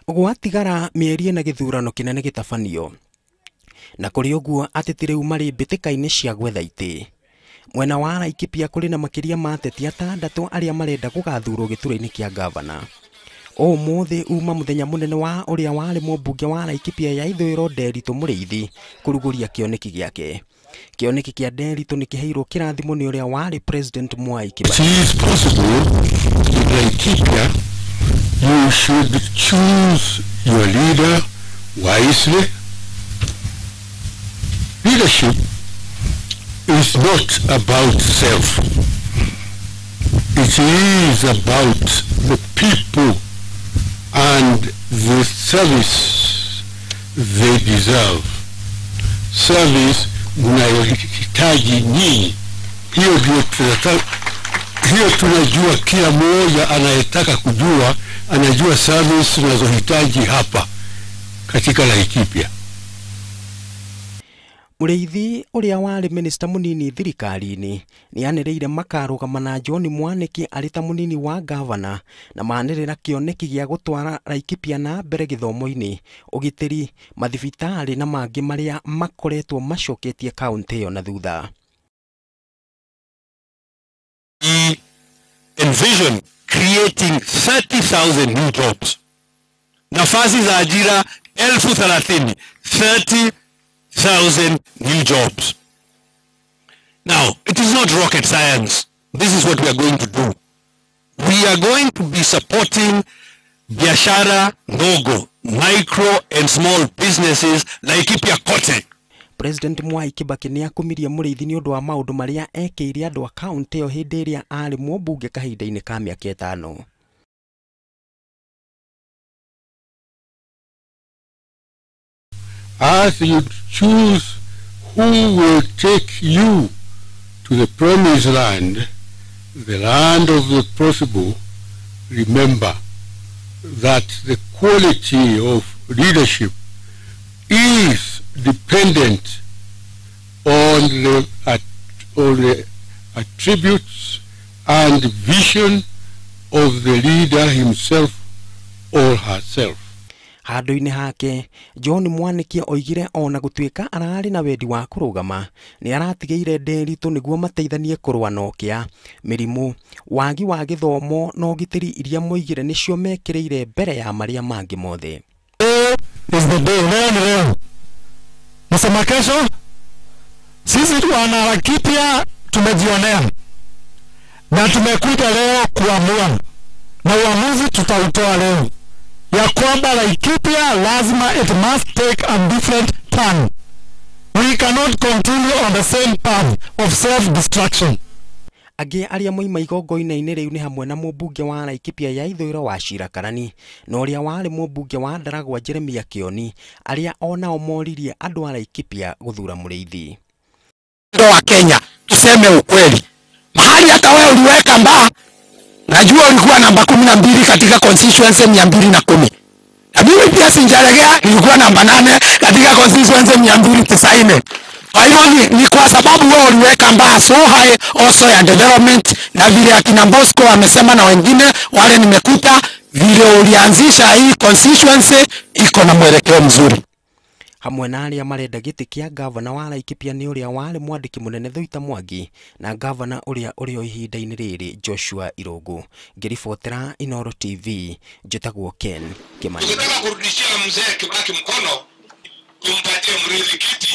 Gwatigara mĩeri na gĩthurano kĩnene gĩtabanio na kũrĩ ũguo ateti rĩu marĩ mbĩtĩka-inĩ cia gwetha itĩ. Mwena wa Laikipia kũrĩ na makĩria ma ateti 6 arĩa marenda gũgathurwo gĩturwa-inĩ kĩa gavana. Ũmũthĩ uma mũthenya mũnene wa ũrĩa warĩ mũmbunge wa Laikipia ya ithũĩro Nderitu Mũrĩithi kũrugũria kĩoneki gĩake. Kĩoneki kĩa Nderitu nĩ kĩheirwo kĩrathimo nĩ ũrĩa warĩ President Mwai Kibaki. You should choose your leader wisely. Leadership is not about self. It is about the people and the service they deserve. Service mnayohitaji nyinyi. Hiyo tunajua, kila mmoja anayetaka kujua anajua service tunazohitaji hapa katika Laikipia. Mũrĩithi ũrĩa warĩ minista mũnini thirikari-inĩ nĩanĩrĩire makarũgama na John Mwaniki arĩ ta mũnini wa gavana na manĩrĩra kĩoneki gĩa gũtwara Laikipia na mbere gĩthomo-inĩ, ũgitĩri, mathibitarĩ na mangĩ marĩa makoretwo macoketie kaunti ĩyo na thutha. Envision creating 30,000 new jobs. Nafasi za ajira 30,000, 30,000 new jobs. Now, it is not rocket science. This is what we are going to do. We are going to be supporting biashara ndogo, micro and small businesses Laikipia kote. President Mwai Kibaki nĩakumirie Mũrĩithi nĩ ũndũ wa maũndũ marĩa ekĩire andũ a kaunti ĩyo hĩndĩ ĩrĩa arĩ mũmbunge kahinda-inĩ ka mĩaka 5. As you choose who will take you to the promised land, the land of the possible, remember that the quality of leadership is dependent on the attributes and vision of the leader himself or herself. Handũ-inĩ hake, John Mwaniki oigire ona gũtuĩka ararĩ na wendi wa kũrũgama, nĩ aratigĩire Nderitu nĩguo mateithanie kũrũa na ũkĩa, mĩrimũ, wagi wa gĩthomo na ũgitĩri iria moigire nĩcio mekĩrĩire mbere ya marĩa mangĩ mothe. Is the day. Leo ni leo. Nasema kesho, sisi wana Laikipia tumejionea na tumekuja leo kuamua, na uamuzi tutautoa leo ya kwamba Laikipia lazima it must take a different turn. We cannot continue on the same path of self-destruction. Angĩ arĩa moima igongo-inĩ rĩu nĩ hamwe na mũmbunge wa Laikipia ya ithũĩro Wachira Karani na ũrĩa warĩ mũmbunge wa Ndaragwa Jeremiah Kĩoni, arĩa onao moririe andũ a Laikipia gũthura Mũrĩithi. Wa Kenya, tuseme ukweli. Mahali hata wewe uliweka mbaa, najua ulikuwa namba 12 katika constituency 210. Na mimi pia Sinjaregea nilikuwa namba 8 katika constituency 290. Kwa hivyo ni kwa sababu wewe uliweka mbaa so high also ya development, na vile akina Bosco amesema na wengine wale nimekuta vile ulianzisha hii constituency iko na mwelekeo mzuri. Hamwe na arĩa marenda gĩtĩ kĩa gavana wa Laikipia nĩ ũrĩa warĩ mwandĩki mũnene Thũita Mwangi na gavana ũrĩa ũrĩ o ihinda-inĩ rĩrĩ Joshua Irũngũ. Ngĩribotera Inooro TV, njĩtagwo Ken Kimani. Tunataka kurudishia mzee Kibaki mkono, tumpatie Mũrĩithi kiti.